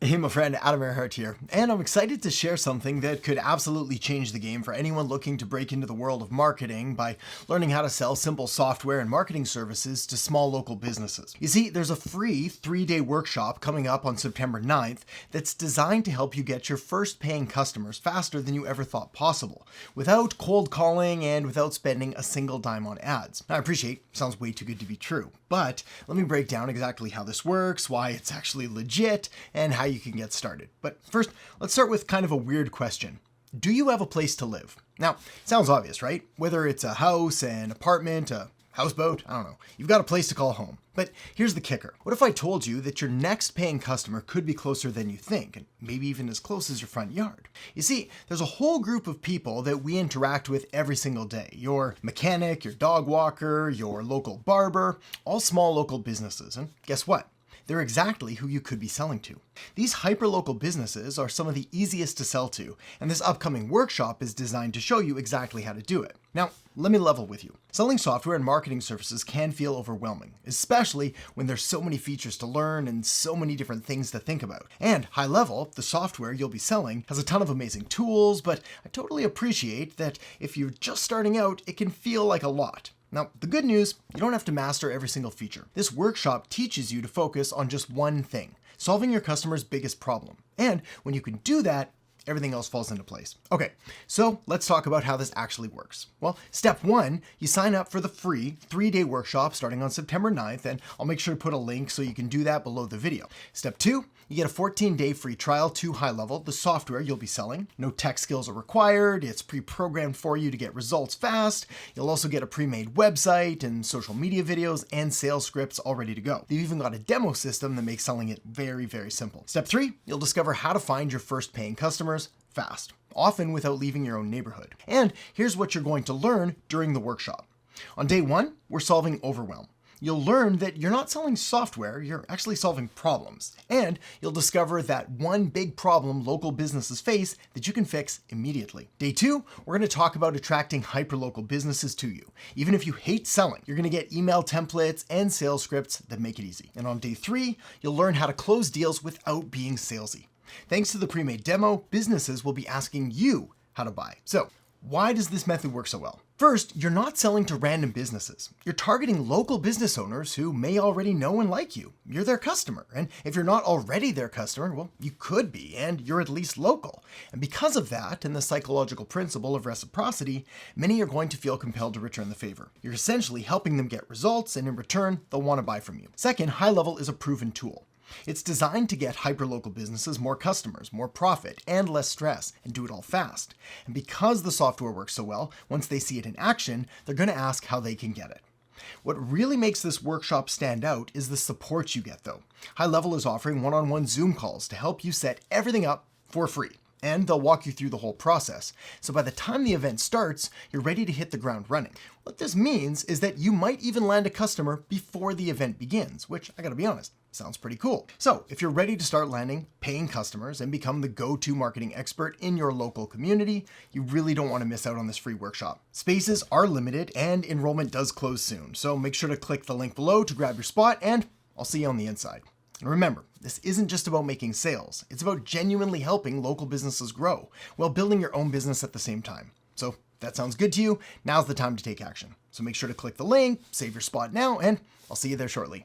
Hey, my friend, Adam Earhart here, and I'm excited to share something that could absolutely change the game for anyone looking to break into the world of marketing by learning how to sell simple software and marketing services to small local businesses. You see, there's a free 3-day workshop coming up on September 9th that's designed to help you get your first paying customers faster than you ever thought possible, without cold calling and without spending a single dime on ads. Now, I appreciate it sounds way too good to be true, but let me break down exactly how this works, why it's actually legit, and how you can get started. But first, let's start with kind of a weird question. Do you have a place to live? Now, it sounds obvious, right? Whether it's a house, an apartment, a houseboat, I don't know. You've got a place to call home. But here's the kicker. What if I told you that your next paying customer could be closer than you think, and maybe even as close as your front yard? You see, there's a whole group of people that we interact with every single day. Your mechanic, your dog walker, your local barber, all small local businesses. And guess what? They're exactly who you could be selling to. These hyperlocal businesses are some of the easiest to sell to, and this upcoming workshop is designed to show you exactly how to do it. Now, let me level with you. Selling software and marketing services can feel overwhelming, especially when there's so many features to learn and so many different things to think about. And high level, the software you'll be selling has a ton of amazing tools, but I totally appreciate that if you're just starting out, it can feel like a lot. Now, the good news, you don't have to master every single feature. This workshop teaches you to focus on just one thing, solving your customer's biggest problem. And when you can do that, everything else falls into place. Okay, so let's talk about how this actually works. Well, step one, you sign up for the free 3-day workshop starting on September 9th, and I'll make sure to put a link so you can do that below the video. Step two, you get a 14-day free trial to High Level, the software you'll be selling. No tech skills are required. It's pre-programmed for you to get results fast. You'll also get a pre-made website and social media videos and sales scripts all ready to go. They've even got a demo system that makes selling it very, very simple. Step three, you'll discover how to find your first paying customers fast, often without leaving your own neighborhood. And here's what you're going to learn during the workshop. On day one, we're solving overwhelm. You'll learn that you're not selling software, you're actually solving problems. And you'll discover that one big problem local businesses face that you can fix immediately. Day two, we're going to talk about attracting hyperlocal businesses to you. Even if you hate selling, you're going to get email templates and sales scripts that make it easy. And on day three, you'll learn how to close deals without being salesy. Thanks to the pre-made demo, businesses will be asking you how to buy. So, why does this method work so well? First, you're not selling to random businesses. You're targeting local business owners who may already know and like you. You're their customer. And if you're not already their customer, well, you could be, and you're at least local. And because of that, and the psychological principle of reciprocity, many are going to feel compelled to return the favor. You're essentially helping them get results, and in return, they'll want to buy from you. Second, High Level is a proven tool. It's designed to get hyperlocal businesses more customers, more profit, and less stress, and do it all fast. And because the software works so well, once they see it in action, they're going to ask how they can get it. What really makes this workshop stand out is the support you get, though. High Level is offering one-on-one Zoom calls to help you set everything up for free. And they'll walk you through the whole process. So by the time the event starts, you're ready to hit the ground running. What this means is that you might even land a customer before the event begins, which, I gotta be honest, sounds pretty cool. So if you're ready to start landing paying customers and become the go-to marketing expert in your local community, you really don't want to miss out on this free workshop. Spaces are limited and enrollment does close soon. So make sure to click the link below to grab your spot, and I'll see you on the inside. And remember, this isn't just about making sales. It's about genuinely helping local businesses grow while building your own business at the same time. So if that sounds good to you, now's the time to take action. So make sure to click the link, save your spot now, and I'll see you there shortly.